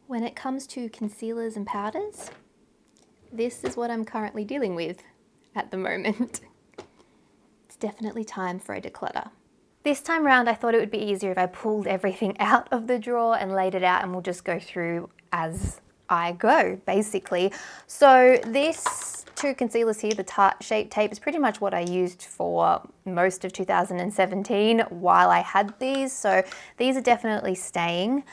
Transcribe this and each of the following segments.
When it comes to concealers and powders, this is what I'm currently dealing with at the moment. It's definitely time for a declutter. This time around, I thought it would be easier if I pulled everything out of the drawer and laid it out, and we'll just go through as I go, basically. So this two concealers here, the Tarte Shape Tape, is pretty much what I used for most of 2017 while I had these. So these are definitely staying.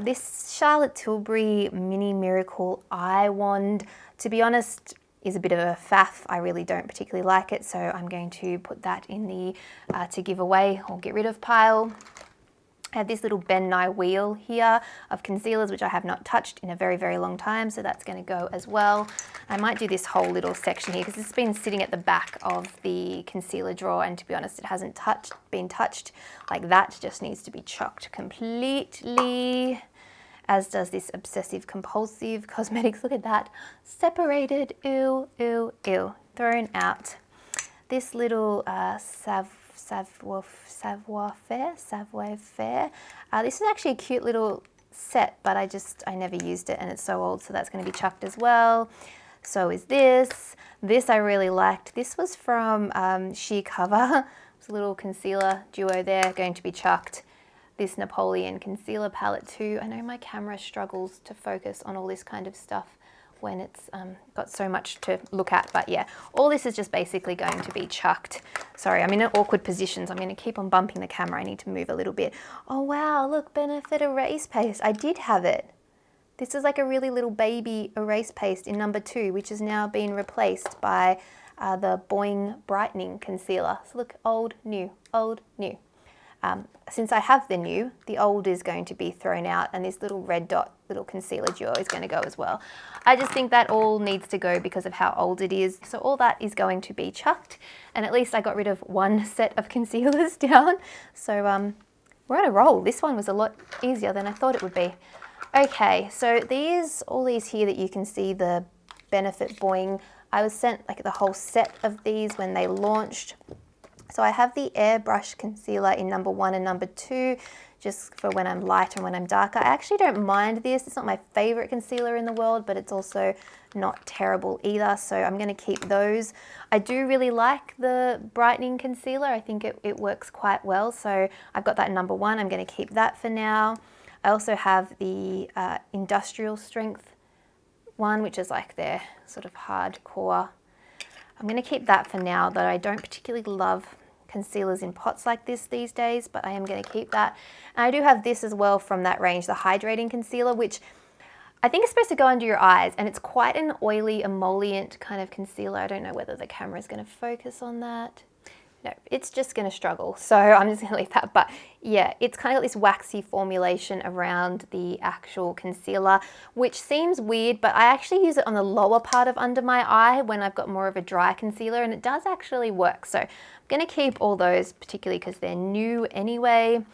This Charlotte Tilbury Mini Miracle Eye Wand, to be honest, is a bit of a faff. I really don't particularly like it, so I'm going to put that in the to give away or get rid of pile. I have this little Ben Nye wheel here of concealers, which I have not touched in a very, very long time, so that's going to go as well. I might do this whole little section here because it's been sitting at the back of the concealer drawer, and to be honest, it hasn't been touched like that. It just needs to be chucked completely, as does this Obsessive Compulsive Cosmetics. Look at that, separated, ew, ew, ew, thrown out. This little Savoir Faire. This is actually a cute little set, but I never used it and it's so old, so that's going to be chucked as well. So is this. This I really liked. This was from Sheer Cover. It's a little concealer duo there, going to be chucked. This Napoleon concealer palette too. I know my camera struggles to focus on all this kind of stuff when it's got so much to look at, but yeah, all this is just basically going to be chucked. Sorry, I'm in an awkward position, so I'm going to keep on bumping the camera. I need to move a little bit. Oh wow, look, Benefit Erase Paste. I did have it. This is like a really little baby erase paste in number 2, which has now been replaced by the Boing Brightening Concealer. So look, old, new, old, new. Since I have the new, the old is going to be thrown out, and this little red dot little concealer duo is going to go as well. I just think that all needs to go because of how old it is. So all that is going to be chucked, and at least I got rid of one set of concealers down. So we're on a roll. This one was a lot easier than I thought it would be. Okay, so all these here that you can see, the Benefit Boing, I was sent like the whole set of these when they launched. So I have the Airbrush Concealer in number 1 and number 2, just for when I'm lighter and when I'm darker. I actually don't mind this. It's not my favorite concealer in the world, but it's also not terrible either. So I'm going to keep those. I do really like the Brightening Concealer. I think it works quite well. So I've got that in number 1. I'm going to keep that for now. I also have the Industrial Strength one, which is like their sort of hardcore. I'm going to keep that for now, though I don't particularly love concealers in pots like this these days, but I am going to keep that. And I do have this as well from that range, the Hydrating Concealer, which I think is supposed to go under your eyes, and it's quite an oily emollient kind of concealer. I don't know whether the camera is going to focus on that. No, it's just going to struggle, so I'm just going to leave that. But yeah, it's kind of this waxy formulation around the actual concealer, which seems weird, but I actually use it on the lower part of under my eye when I've got more of a dry concealer, and it does actually work. So I'm going to keep all those, particularly because they're new anyway.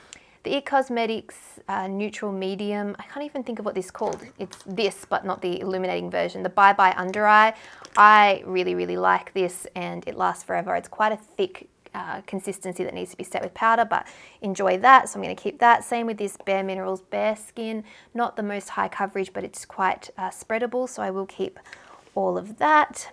The IT Cosmetics Neutral Medium, I can't even think of what this is called. It's this, but not the illuminating version. The Bye Bye Under Eye. I really, really like this, and it lasts forever. It's quite a thick consistency that needs to be set with powder, but enjoy that, so I'm going to keep that. Same with this Bare Minerals Bare Skin, not the most high coverage, but it's quite spreadable, so I will keep all of that.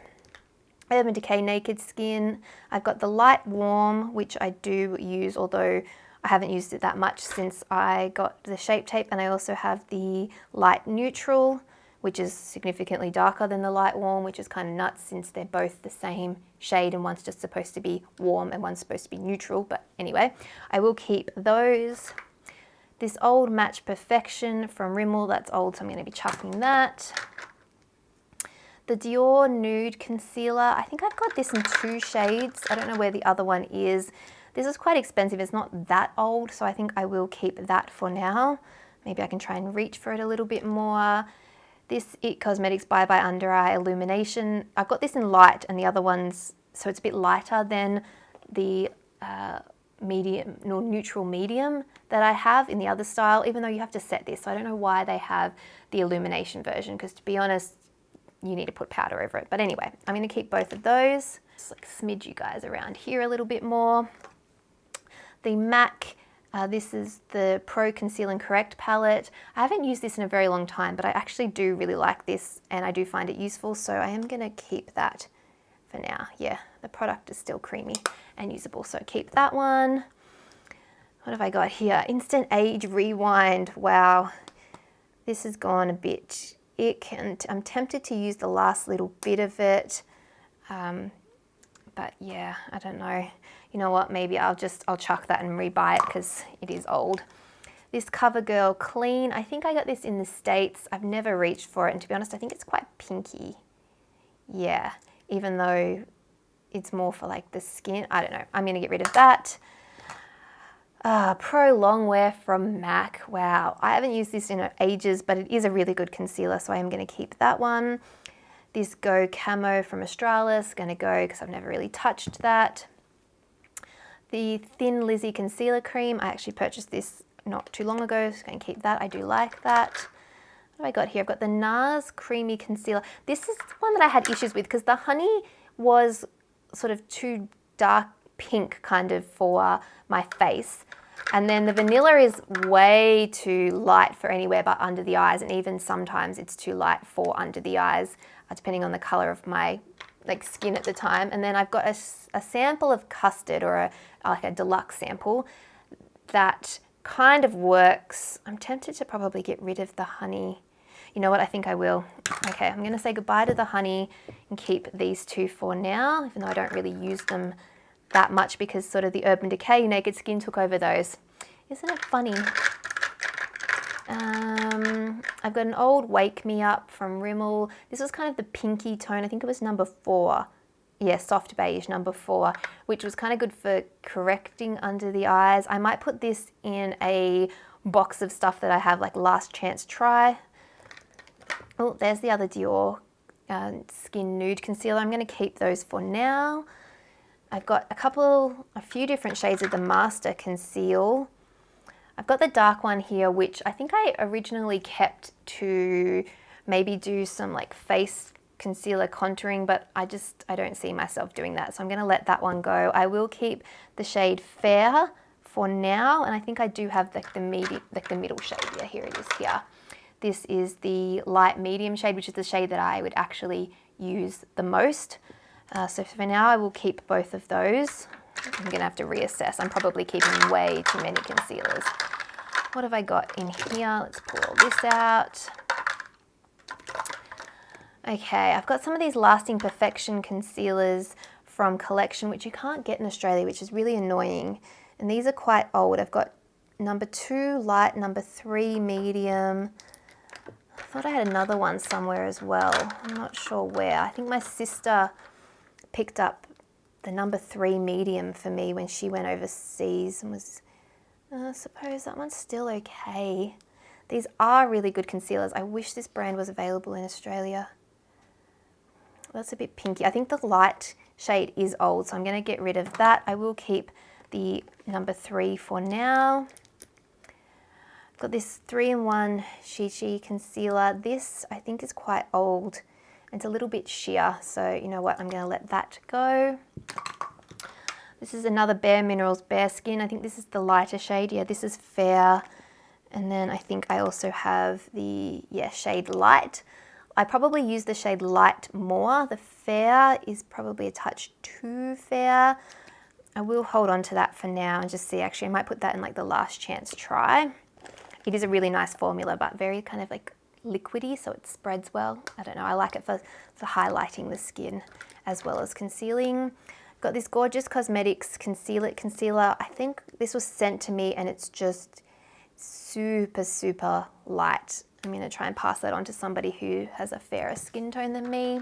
Urban Decay Naked Skin, I've got the Light Warm, which I do use, although I haven't used it that much since I got the Shape Tape, and I also have the Light Neutral, which is significantly darker than the Light Warm, which is kind of nuts since they're both the same shade and one's just supposed to be warm and one's supposed to be neutral. But anyway, I will keep those. This old Match Perfection from Rimmel, that's old, so I'm going to be chucking that. The Dior Nude Concealer, I think I've got this in 2 shades. I don't know where the other one is. This is quite expensive. It's not that old, so I think I will keep that for now. Maybe I can try and reach for it a little bit more. This IT Cosmetics Bye Bye Under Eye Illumination. I've got this in light, and the other one's, so it's a bit lighter than the medium, or neutral medium that I have in the other style, even though you have to set this. So I don't know why they have the illumination version, because to be honest, you need to put powder over it. But anyway, I'm going to keep both of those. Just like smidge you guys around here a little bit more. The MAC This is the Pro Conceal and Correct palette. I haven't used this in a very long time, but I actually do really like this and I do find it useful, so I am going to keep that for now. Yeah, the product is still creamy and usable, so keep that one. What have I got here? Instant Age Rewind. Wow, this has gone a bit. I'm tempted to use the last little bit of it, but yeah, I don't know. You know what, maybe I'll chuck that and rebuy it because it is old. This CoverGirl Clean, I think I got this in the States. I've never reached for it, and to be honest, I think it's quite pinky. Yeah, even though it's more for like the skin. I don't know, I'm gonna get rid of that. Pro Longwear from MAC. Wow, I haven't used this in ages, but it is a really good concealer, so I am gonna keep that one. This Go Camo from Australis, gonna go because I've never really touched that. The Thin Lizzy Concealer Cream, I actually purchased this not too long ago, so I'm going to keep that. I do like that. What have I got here? I've got the NARS Creamy Concealer. This is one that I had issues with because the honey was sort of too dark pink kind of for my face. And then the vanilla is way too light for anywhere but under the eyes, and even sometimes it's too light for under the eyes, depending on the color of my skin at the time. And then I've got a sample of custard, or like a deluxe sample that kind of works. I'm tempted to probably get rid of the honey. You know what, I think I will. Okay, I'm gonna say goodbye to the honey and keep these two for now, even though I don't really use them that much because sort of the Urban Decay Naked Skin took over those. Isn't it funny? I've got an old Wake Me Up from Rimmel. This was kind of the pinky tone. I think it was number 4. Yeah, soft beige, number 4, which was kind of good for correcting under the eyes. I might put this in a box of stuff that I have, like Last Chance Try. Oh, there's the other Dior Skin Nude Concealer. I'm going to keep those for now. I've got a few different shades of the Master Conceal. I've got the dark one here, which I think I originally kept to maybe do some like face concealer contouring, but I don't see myself doing that, so I'm going to let that one go. I will keep the shade Fair for now, and I think I do have the middle shade. Yeah, here it is here. This is the light medium shade, which is the shade that I would actually use the most. So for now, I will keep both of those. I'm going to have to reassess. I'm probably keeping way too many concealers. What have I got in here? Let's pull all this out. Okay, I've got some of these Lasting Perfection concealers from Collection, which you can't get in Australia, which is really annoying. And these are quite old. I've got number 2 light, number 3 medium. I thought I had another one somewhere as well. I'm not sure where. I think my sister picked up the number 3 medium for me when she went overseas and was, I suppose that one's still okay. These are really good concealers. I wish this brand was available in Australia. That's a bit pinky. I think the light shade is old, so I'm going to get rid of that. I will keep the number 3 for now. I've got this 3-in-1 Chi concealer. This I think is quite old. It's a little bit sheer, so you know what, I'm going to let that go. This is another Bare Minerals Bare Skin. I think this is the lighter shade. Yeah, this is Fair. And then I think I also have the, shade Light. I probably use the shade Light more. The Fair is probably a touch too fair. I will hold on to that for now and just see. Actually, I might put that in like the Last Chance Try. It is a really nice formula, but very kind of like liquidy, so it spreads well. I don't know, I like it for highlighting the skin as well as concealing. Got this gorgeous Cosmetics Conceal It concealer. I think this was sent to me and it's just super, super light. I'm going to try and pass that on to somebody who has a fairer skin tone than me.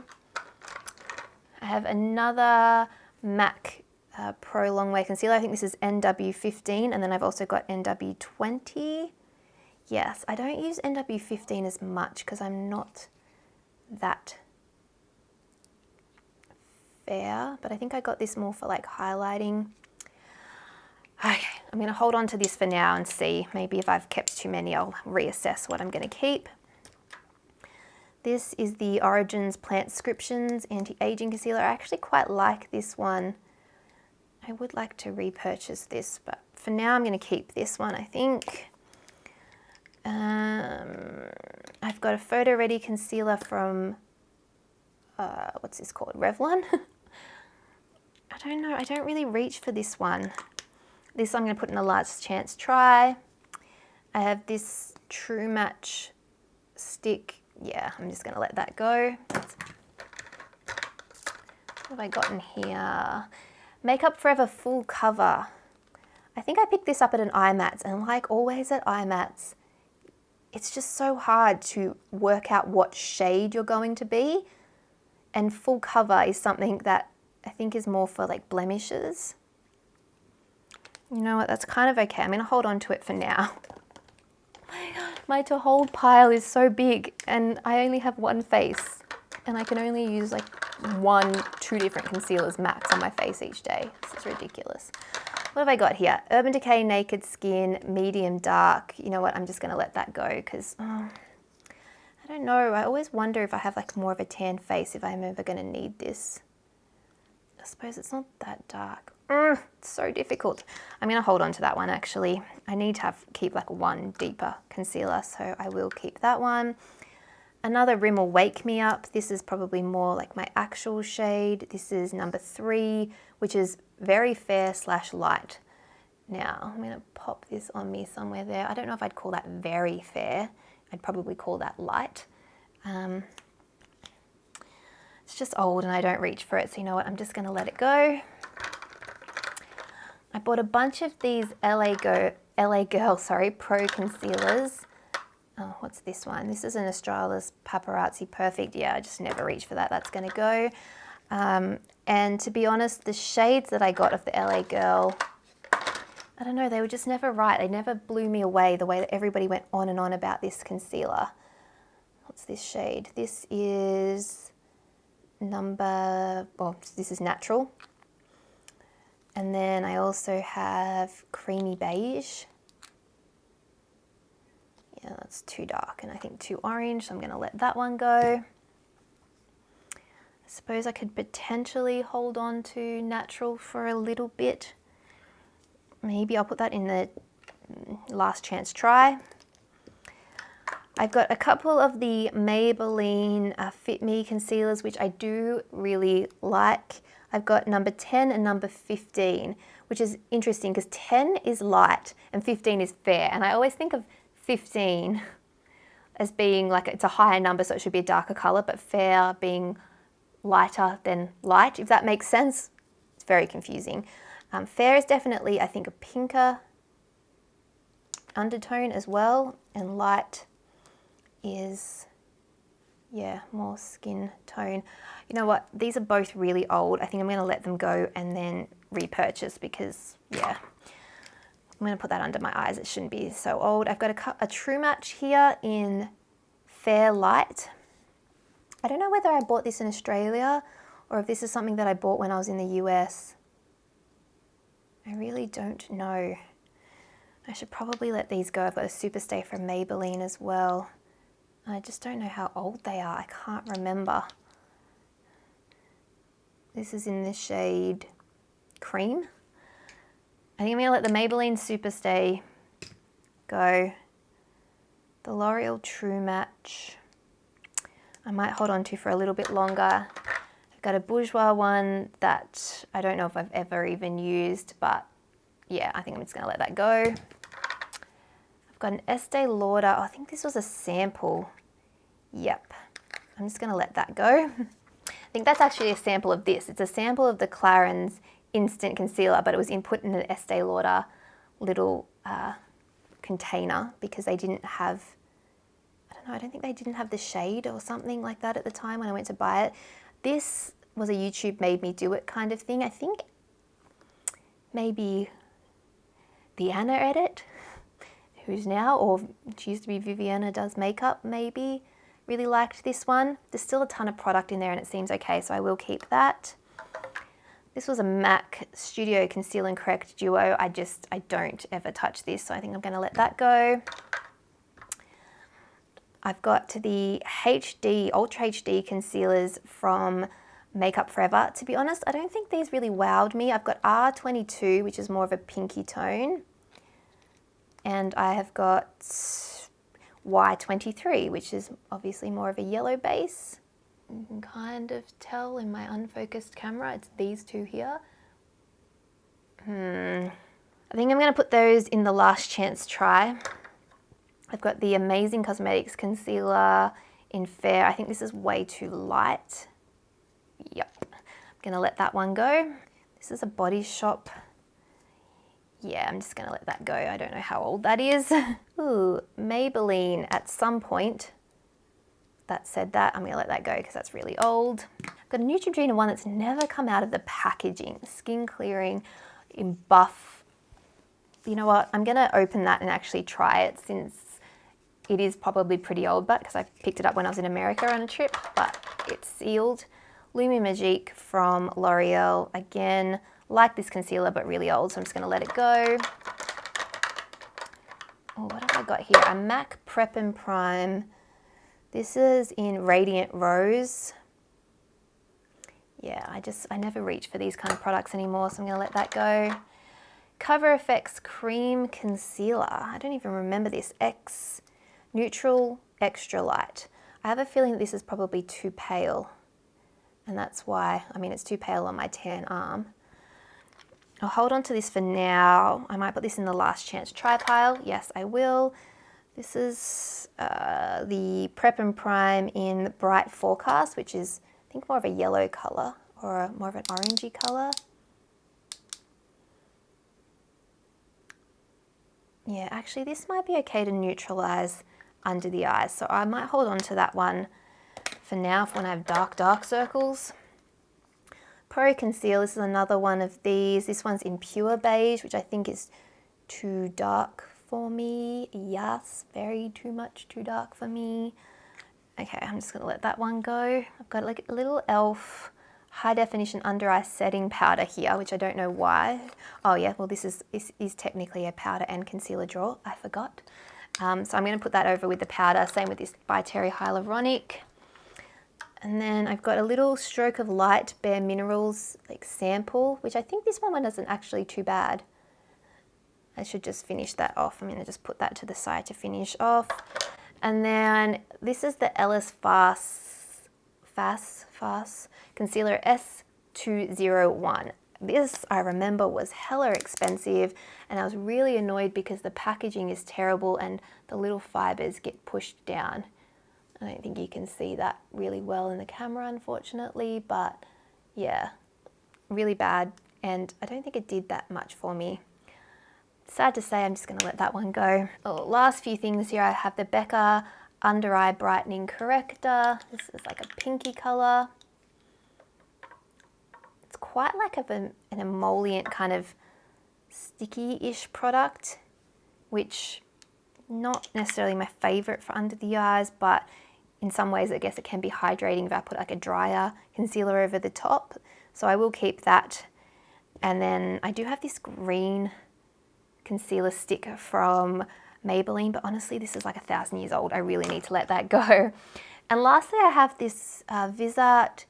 I have another MAC Pro Longwear Concealer. I think this is NW15, and then I've also got NW20. Yes, I don't use NW15 as much because I'm not that fair, but I think I got this more for like highlighting. Okay, I'm going to hold on to this for now and see. Maybe if I've kept too many, I'll reassess what I'm going to keep. This is the Origins Plant Descriptions Anti-Aging Concealer. I actually quite like this one. I would like to repurchase this, but for now I'm going to keep this one, I think. I've got a Photo Ready concealer from, what's this called, Revlon? I don't know, I don't really reach for this one. This I'm going to put in a Last Chance Try. I have this True Match stick. Yeah, I'm just going to let that go. What have I got in here? Makeup Forever Full Cover. I think I picked this up at an IMATS, and like always at IMATS, it's just so hard to work out what shade you're going to be. And full cover is something that I think is more for like blemishes. You know what, that's kind of okay. I'm gonna hold on to it for now. My to hold pile is so big and I only have one face and I can only use like 1-2 different concealers max on my face each day. This is ridiculous. What have I got here? Urban Decay Naked Skin, medium dark. You know what, I'm just gonna let that go because I don't know. I always wonder if I have like more of a tan face, if I'm ever gonna need this. I suppose it's not that dark. It's so difficult. I'm gonna hold on to that one actually. I need to keep like one deeper concealer, so I will keep that one. Another Rimmel Wake Me Up. This is probably more like my actual shade. This is number 3, which is very fair / light. Now, I'm gonna pop this on me somewhere there. I don't know if I'd call that very fair. I'd probably call that light. It's just old and I don't reach for it, so you know what, I'm just gonna let it go. I bought a bunch of these LA Girl Pro Concealers. Oh, what's this one? This is an Australis Paparazzi Perfect. Yeah, I just never reach for that. That's gonna go. And to be honest, the shades that I got of the LA Girl, I don't know, they were just never right. They never blew me away the way that everybody went on and on about this concealer. What's this shade? This is this is Natural. And then I also have Creamy Beige. Yeah, that's too dark and I think too orange, so I'm gonna let that one go. I suppose I could potentially hold on to Natural for a little bit. Maybe I'll put that in the Last Chance Try. I've got a couple of the Maybelline Fit Me concealers, which I do really like. I've got number 10 and number 15, which is interesting because 10 is light and 15 is fair. And I always think of 15 as being like, it's a higher number, so it should be a darker color, but fair being lighter than light, if that makes sense. It's very confusing. Fair is definitely, I think, a pinker undertone as well, and light is, yeah, more skin tone. You know what, these are both really old. I think I'm gonna let them go and then repurchase because, yeah, I'm gonna put that under my eyes. It shouldn't be so old. I've got a True Match here in Fair Light. I don't know whether I bought this in Australia or if this is something that I bought when I was in the US. I really don't know. I should probably let these go. I've got a Superstay from Maybelline as well. I just don't know how old they are. I can't remember. This is in the shade Cream. I think I'm gonna let the Maybelline Superstay go. The L'Oreal True Match, I might hold on to for a little bit longer. I've got a Bourjois one that I don't know if I've ever even used, but yeah, I think I'm just gonna let that go. I've got an Estee Lauder. Oh, I think this was a sample. Yep, I'm just gonna let that go. I think that's actually a sample of this. It's a sample of the Clarins Instant Concealer, but it was put in an Estee Lauder little container because they didn't have, I don't know, I don't think they didn't have the shade or something like that at the time when I went to buy it. This was a YouTube made me do it kind of thing. I think maybe the Anna edit, who's now, or she used to be Viviana Does Makeup maybe, really liked this one. There's still a ton of product in there and it seems okay, so I will keep that. This was a MAC Studio Conceal and Correct Duo. I don't ever touch this, so I think I'm gonna let that go. I've got the Ultra HD concealers from Makeup Forever. To be honest, I don't think these really wowed me. I've got R22, which is more of a pinky tone. And I have got Y23, which is obviously more of a yellow base. You can kind of tell in my unfocused camera, it's these two here. I think I'm going to put those in the last chance try. I've got the Amazing Cosmetics Concealer in Fair. I think this is way too light. Yep, I'm going to let that one go. This is a Body Shop. Yeah, I'm just going to let that go. I don't know how old that is. Ooh, Maybelline at some point. That said that, I'm going to let that go because that's really old. I've got a Neutrogena one that's never come out of the packaging. Skin Clearing in Buff. You know what? I'm going to open that and actually try it since it is probably pretty old, but because I picked it up when I was in America on a trip, but it's sealed. Lumi Magique from L'Oreal. Again, like this concealer, but really old, so I'm just going to let it go. Oh, what have I got here? A MAC Prep and Prime. This is in Radiant Rose. Yeah, I never reach for these kind of products anymore, so I'm going to let that go. Cover FX Cream Concealer. I don't even remember this. X Neutral Extra Light. I have a feeling that this is probably too pale, and that's why, I mean, it's too pale on my tan arm. I'll hold on to this for now. I might put this in the last chance try pile. Yes, I will. This is the Prep and Prime in Bright Forecast, which is, I think, more of a yellow colour or more of an orangey colour. Yeah, actually this might be okay to neutralise under the eyes, so I might hold on to that one for now for when I have dark circles. Pro Conceal, this is another one of these. This one's in Pure Beige, which I think is too dark for me. Yes, too dark for me. Okay, I'm just gonna let that one go. I've got like a little e.l.f. high definition under eye setting powder here, which I don't know why. Oh yeah, well this is technically a powder and concealer drawer, I forgot. So I'm gonna put that over with the powder, same with this by Terry Hyaluronic. And then I've got a little Stroke of Light Bare Minerals like sample, which I think this one isn't actually too bad. I should just finish that off. I'm gonna just put that to the side to finish off. And then this is the Ellis Fast Concealer S201. This, I remember, was hella expensive, and I was really annoyed because the packaging is terrible and the little fibers get pushed down. I don't think you can see that really well in the camera, unfortunately, but yeah, really bad, and I don't think it did that much for me. Sad to say, I'm just going to let that one go. Oh, last few things here, I have the Becca Under Eye Brightening Corrector. This is like a pinky colour. It's quite like an emollient kind of sticky-ish product, which not necessarily my favourite for under the eyes, but in some ways I guess it can be hydrating if I put like a drier concealer over the top. So I will keep that. And then I do have this green concealer stick from Maybelline, but honestly this is like 1,000 years old. I really need to let that go. And lastly I have this Visart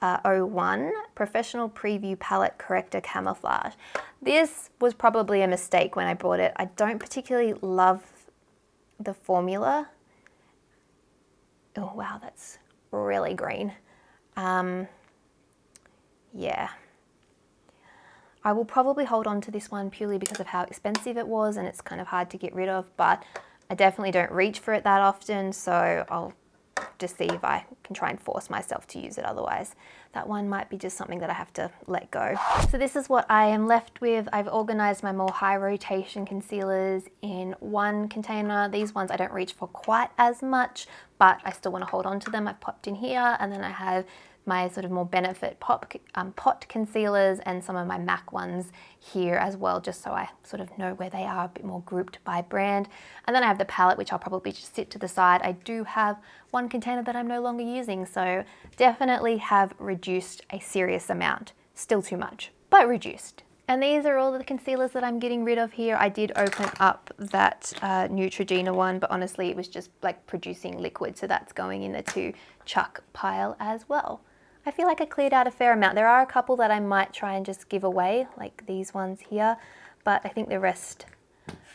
01 Professional Preview Palette Corrector Camouflage. This was probably a mistake when I bought it. I don't particularly love the formula. Oh wow, that's really green. Yeah. I will probably hold on to this one purely because of how expensive it was and it's kind of hard to get rid of, but I definitely don't reach for it that often, so I'll just see if I can try and force myself to use it. Otherwise, that one might be just something that I have to let go. So this is what I am left with. I've organized my more high rotation concealers in one container. These ones I don't reach for quite as much, but I still want to hold on to them. I've popped in here, and then I have my sort of more benefit pot concealers and some of my MAC ones here as well, just so I sort of know where they are, a bit more grouped by brand. And then I have the palette, which I'll probably just sit to the side. I do have one container that I'm no longer using, so definitely have reduced a serious amount. Still too much, but reduced. And these are all the concealers that I'm getting rid of here. I did open up that Neutrogena one, but honestly it was just like producing liquid, so that's going in the to chuck pile as well. I feel like I cleared out a fair amount. There are a couple that I might try and just give away, like these ones here, but I think the rest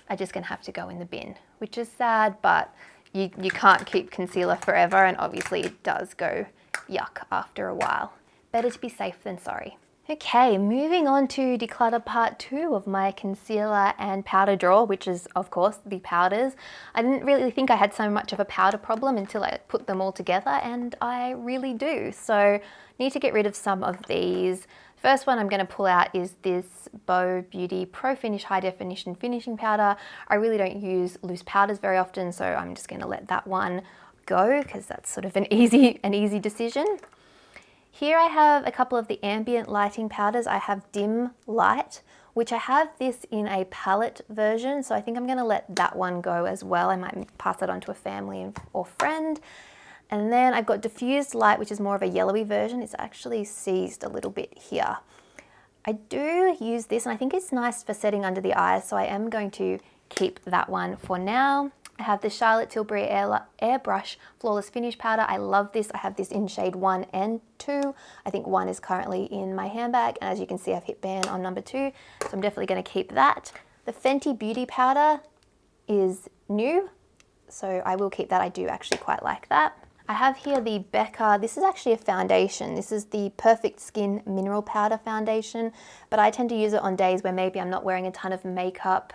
are just gonna have to go in the bin, which is sad, but you can't keep concealer forever, and obviously it does go yuck after a while. Better to be safe than sorry. Okay, moving on to declutter part 2 of my concealer and powder drawer, which is of course the powders. I didn't really think I had so much of a powder problem until I put them all together, and I really do. So need to get rid of some of these. First one I'm going to pull out is this Bow Beauty Pro Finish High Definition Finishing Powder. I really don't use loose powders very often, so I'm just going to let that one go because that's sort of an easy decision. Here I have a couple of the ambient lighting powders. I have Dim Light, which I have this in a palette version, so I think I'm going to let that one go as well. I might pass it on to a family or friend. And then I've got Diffused Light, which is more of a yellowy version. It's actually seized a little bit here. I do use this, and I think it's nice for setting under the eyes, so I am going to keep that one for now. I have the Charlotte Tilbury Airbrush Flawless Finish Powder. I love this. I have this in shade 1 and 2. I think 1 is currently in my handbag, and as you can see, I've hit ban on number 2, so I'm definitely going to keep that. The Fenty Beauty Powder is new, so I will keep that. I do actually quite like that. I have here the Becca, this is actually a foundation. This is the Perfect Skin Mineral Powder Foundation, but I tend to use it on days where maybe I'm not wearing a ton of makeup,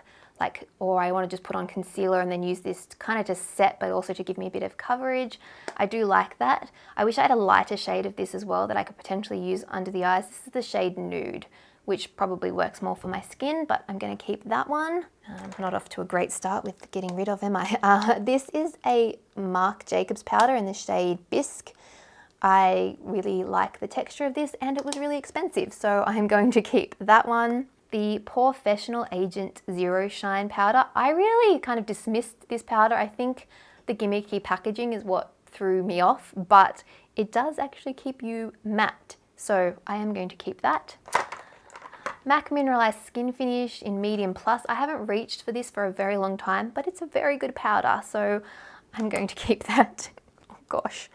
or I want to just put on concealer and then use this kind of to set, but also to give me a bit of coverage. I do like that. I wish I had a lighter shade of this as well that I could potentially use under the eyes. This is the shade Nude, which probably works more for my skin, but I'm going to keep that one. I'm not off to a great start with getting rid of, am I? This is a Marc Jacobs powder in the shade Bisque. I really like the texture of this, and it was really expensive, so I'm going to keep that one. The Professional Agent Zero Shine powder. I really kind of dismissed this powder. I think the gimmicky packaging is what threw me off, but it does actually keep you matte, so I am going to keep that. MAC Mineralized Skin Finish in Medium Plus. I haven't reached for this for a very long time, but it's a very good powder, so I'm going to keep that. Oh gosh,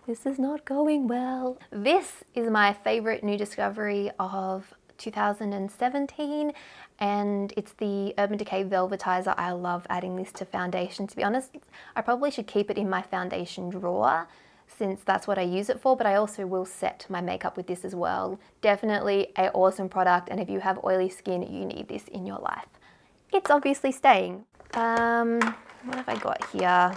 this is not going well. This is my favorite new discovery of 2017, and it's the Urban Decay Velvetizer. I love adding this to foundation. To be honest, I probably should keep it in my foundation drawer since that's what I use it for, but I also will set my makeup with this as well. Definitely an awesome product, and if you have oily skin, you need this in your life. It's obviously staying. What have I got here?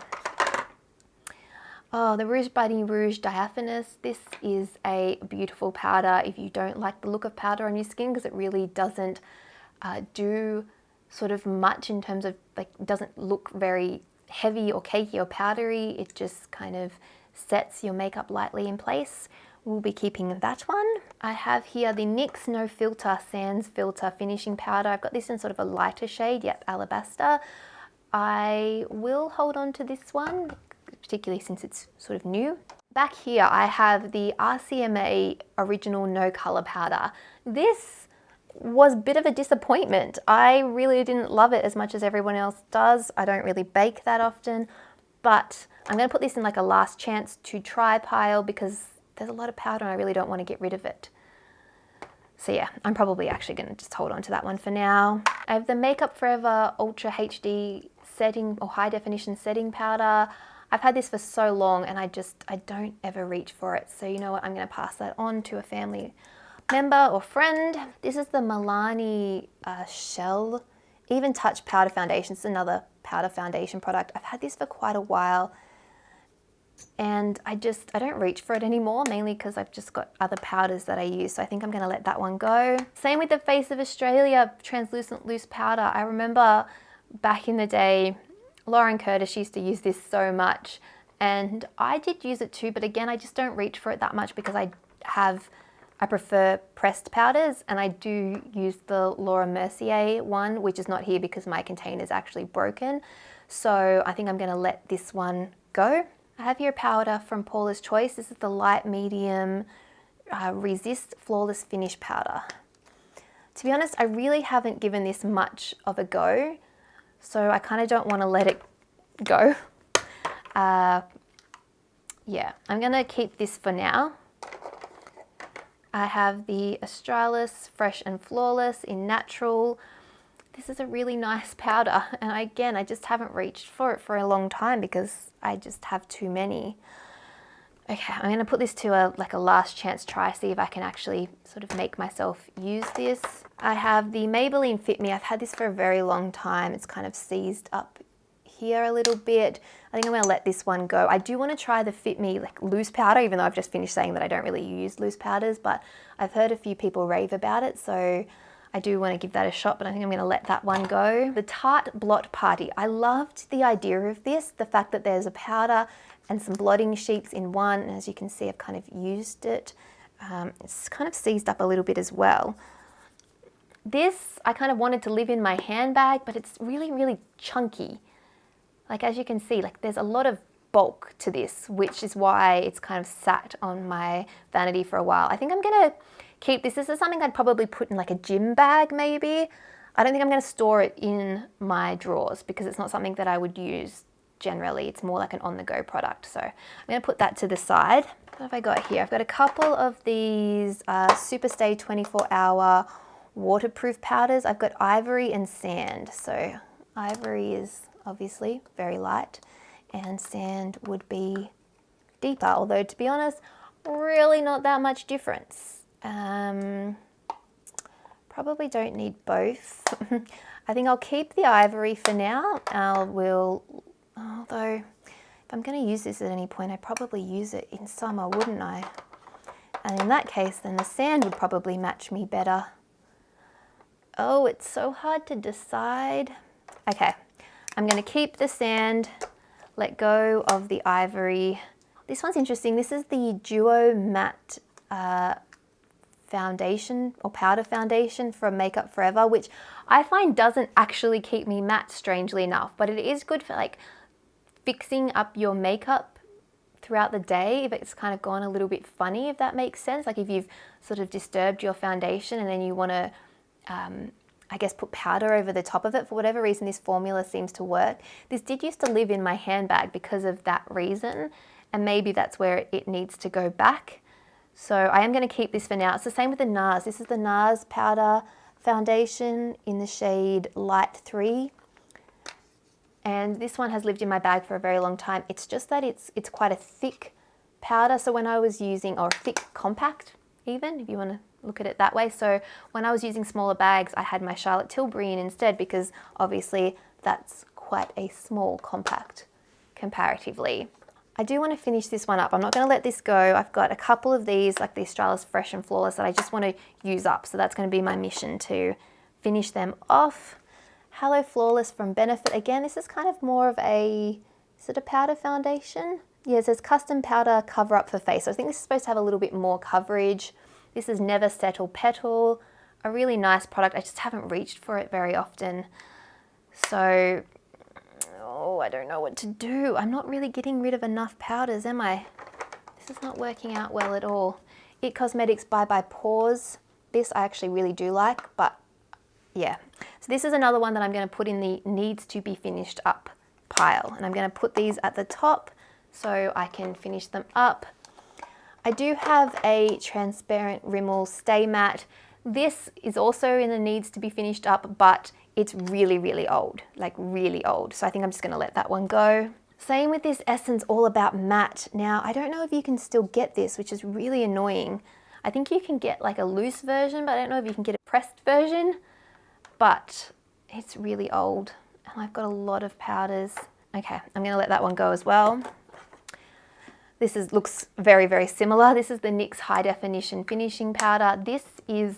Oh, the Rouge Body Rouge Diaphanous. This is a beautiful powder if you don't like the look of powder on your skin, because it really doesn't do sort of much in terms of, doesn't look very heavy or cakey or powdery. It just kind of sets your makeup lightly in place. We'll be keeping that one. I have here the NYX No Filter Sans Filter Finishing Powder. I've got this in sort of a lighter shade, yep, Alabaster. I will hold on to this one, particularly since it's sort of new. Back here I have the RCMA Original No Color Powder. This was a bit of a disappointment. I really didn't love it as much as everyone else does. I don't really bake that often, but I'm going to put this in like a last chance to try pile because there's a lot of powder and I really don't want to get rid of it. So yeah, I'm probably actually going to just hold on to that one for now. I have the Makeup Forever Ultra HD Setting or High Definition Setting Powder. I've had this for so long and I don't ever reach for it. So you know what, I'm going to pass that on to a family member or friend. This is the Milani Shell Even Touch Powder Foundation. It's another powder foundation product. I've had this for quite a while and I don't reach for it anymore, mainly because I've just got other powders that I use. So I think I'm going to let that one go. Same with the Face of Australia Translucent Loose Powder. I remember back in the day, Lauren Curtis used to use this so much and I did use it too, but again, I just don't reach for it that much because I prefer pressed powders, and I do use the Laura Mercier one, which is not here because my container is actually broken. So I think I'm going to let this one go. I have here a powder from Paula's Choice. This is the Light Medium Resist Flawless Finish Powder. To be honest, I really haven't given this much of a go, so I kind of don't want to let it go. Yeah, I'm going to keep this for now. I have the Australis Fresh and Flawless in Natural. this is a really nice powder. And again, I just haven't reached for it for a long time because I just have too many. Okay, I'm gonna put this to a last chance try, see if I can actually sort of make myself use this. I have the Maybelline Fit Me. I've had this for a very long time. It's kind of seized up here a little bit. I think I'm gonna let this one go. I do wanna try the Fit Me like loose powder, even though I've just finished saying that I don't really use loose powders, but I've heard a few people rave about it, so I do want to give that a shot, but I think I'm going to let that one go. The Tarte Blot Party. I loved the idea of this, the fact that there's a powder and some blotting sheets in one, and as you can see, I've kind of used it. It's kind of seized up a little bit as well. This, I kind of wanted to live in my handbag, but it's really, really chunky. Like, as you can see, like there's a lot of bulk to this, which is why it's kind of sat on my vanity for a while. I think I'm going to keep this. This is something I'd probably put in like a gym bag maybe. I don't think I'm going to store it in my drawers because it's not something that I would use generally. It's more like an on-the-go product. So I'm going to put that to the side. What have I got here? I've got a couple of these Superstay 24-hour waterproof powders. I've got ivory and sand. So ivory is obviously very light and sand would be deeper, although to be honest, really not that much difference. Probably don't need both. I think I'll keep the ivory for now. Although if I'm going to use this at any point, I'd probably use it in summer, wouldn't I? And in that case, then the sand would probably match me better. Oh, it's so hard to decide. Okay, I'm going to keep the sand, let go of the ivory. This one's interesting. This is the Duo Matte foundation or powder foundation from Makeup Forever, which I find doesn't actually keep me matte, strangely enough, but it is good for like fixing up your makeup throughout the day if it's kind of gone a little bit funny, if that makes sense. Like if you've sort of disturbed your foundation and then you want to I guess put powder over the top of it. For whatever reason, this formula seems to work. This did used to live in my handbag because of that reason, and maybe that's where it needs to go back. So I am going to keep this for now. It's the same with the NARS. This is the NARS powder foundation in the shade Light 3. And this one has lived in my bag for a very long time. It's just that it's quite a thick powder. So when I was using, or thick compact even, if you want to look at it that way. So when I was using smaller bags, I had my Charlotte Tilbury in instead because obviously that's quite a small compact comparatively. I do want to finish this one up. I'm not going to let this go. I've got a couple of these, like the Australis Fresh and Flawless, that I just want to use up. So that's going to be my mission, to finish them off. Hello Flawless from Benefit. Again, this is kind of more of a, is it a powder foundation? Yeah, it says custom powder cover up for face. So I think this is supposed to have a little bit more coverage. This is Never Settle Petal. A really nice product. I just haven't reached for it very often. So I don't know what to do. I'm not really getting rid of enough powders, am I? This is not working out well at all. It Cosmetics Bye Bye Pores. This I actually really do like, but yeah. So this is another one that I'm going to put in the needs to be finished up pile. And I'm going to put these at the top so I can finish them up. I do have a transparent Rimmel Stay Matte. This is also in the needs to be finished up, but it's really, really old, like really old. So I think I'm just going to let that one go. Same with this Essence All About Matte. Now, I don't know if you can still get this, which is really annoying. I think you can get like a loose version, but I don't know if you can get a pressed version, but it's really old and I've got a lot of powders. Okay, I'm going to let that one go as well. This looks very, very similar. This is the NYX High Definition Finishing Powder. This is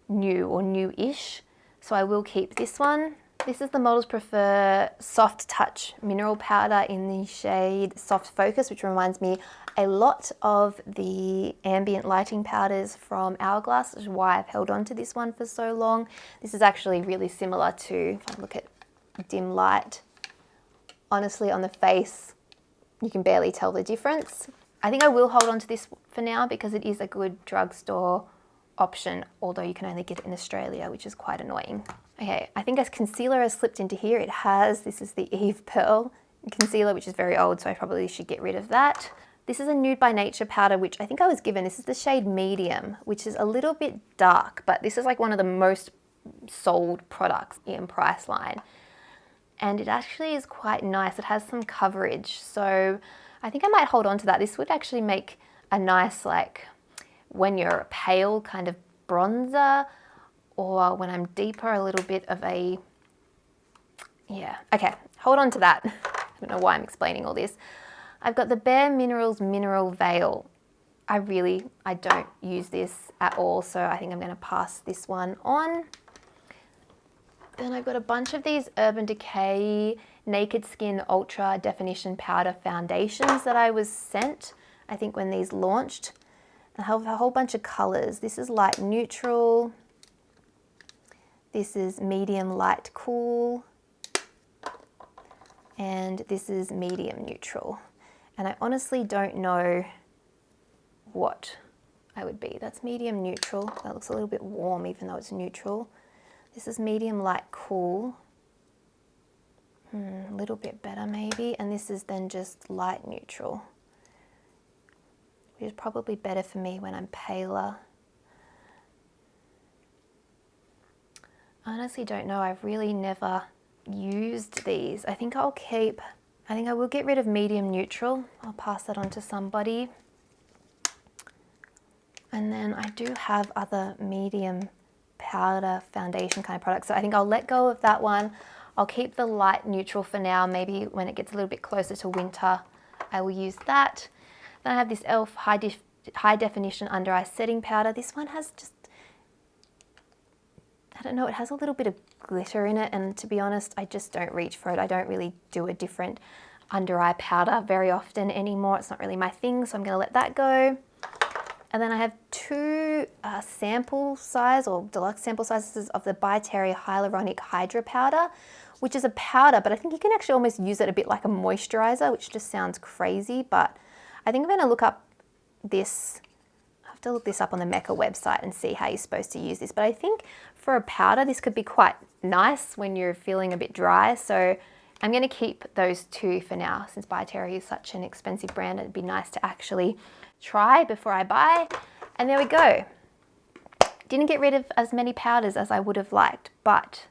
new or new-ish, so I will keep this one. This is the Models Prefer Soft Touch Mineral Powder in the shade Soft Focus, which reminds me a lot of the ambient lighting powders from Hourglass, which is why I've held on to this one for so long. This is actually really similar to, if I look at dim light, honestly on the face, you can barely tell the difference. I think I will hold on to this for now because it is a good drugstore option, although you can only get it in Australia, which is quite annoying. Okay, I think as concealer has slipped into here, it has. This is the Eve Pearl concealer, which is very old, so I probably should get rid of that. This is a Nude by Nature powder, which I think I was given. This is the shade Medium, which is a little bit dark, but this is like one of the most sold products in Priceline. And it actually is quite nice. It has some coverage. So I think I might hold on to that. This would actually make a nice, like, when you're pale, kind of bronzer, or when I'm deeper, a little bit of a, yeah. Okay, hold on to that. I don't know why I'm explaining all this. I've got the Bare Minerals Mineral Veil. I don't use this at all, so I think I'm going to pass this one on. Then I've got a bunch of these Urban Decay Naked Skin Ultra Definition Powder Foundations that I was sent, I think, when these launched. I have a whole bunch of colors. This is light neutral. This is medium light cool. And this is medium neutral. And I honestly don't know what I would be. That's medium neutral. That looks a little bit warm even though it's neutral. This is medium light cool. A little bit better maybe. And this is then just light neutral, which is probably better for me when I'm paler. I honestly don't know. I've really never used these. I think I will get rid of medium neutral. I'll pass that on to somebody. And then I do have other medium powder foundation kind of products. So I think I'll let go of that one. I'll keep the light neutral for now. Maybe when it gets a little bit closer to winter, I will use that. Then I have this e.l.f. High Definition Under Eye Setting Powder. This one has just, I don't know, it has a little bit of glitter in it, and to be honest, I just don't reach for it. I don't really do a different under eye powder very often anymore. It's not really my thing, so I'm going to let that go. And then I have two sample size or deluxe sample sizes of the By Terry Hyaluronic Hydra Powder, which is a powder, but I think you can actually almost use it a bit like a moisturizer, which just sounds crazy, but I think I'm going to look up this. I have to look this up on the Mecca website and see how you're supposed to use this. But I think for a powder, this could be quite nice when you're feeling a bit dry. So I'm going to keep those two for now, since By Terry is such an expensive brand. It'd be nice to actually try before I buy. And there we go. Didn't get rid of as many powders as I would have liked, but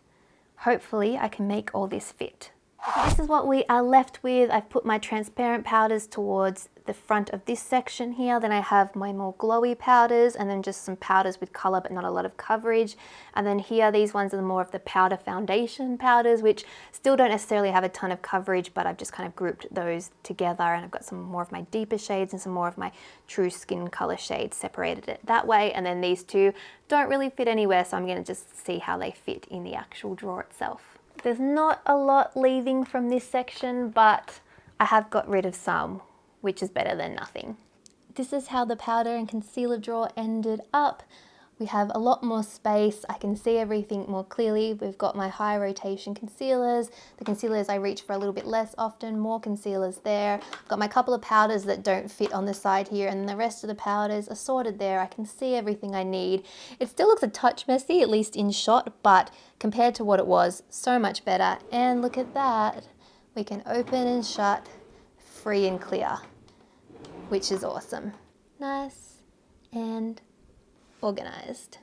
hopefully I can make all this fit. So this is what we are left with. I've put my transparent powders towards the front of this section here. Then I have my more glowy powders, and then just some powders with color but not a lot of coverage. And then here, these ones are more of the powder foundation powders, which still don't necessarily have a ton of coverage, but I've just kind of grouped those together, and I've got some more of my deeper shades and some more of my true skin color shades, separated it that way. And then these two don't really fit anywhere, so I'm going to just see how they fit in the actual drawer itself. There's not a lot leaving from this section, but I have got rid of some, which is better than nothing. This is how the powder and concealer drawer ended up. We have a lot more space. I can see everything more clearly. We've got my high rotation concealers. The concealers I reach for a little bit less often, more concealers there. Got my couple of powders that don't fit on the side here, and the rest of the powders are sorted there. I can see everything I need. It still looks a touch messy, at least in shot, but compared to what it was, so much better. And look at that. We can open and shut free and clear, which is awesome. Nice and organized.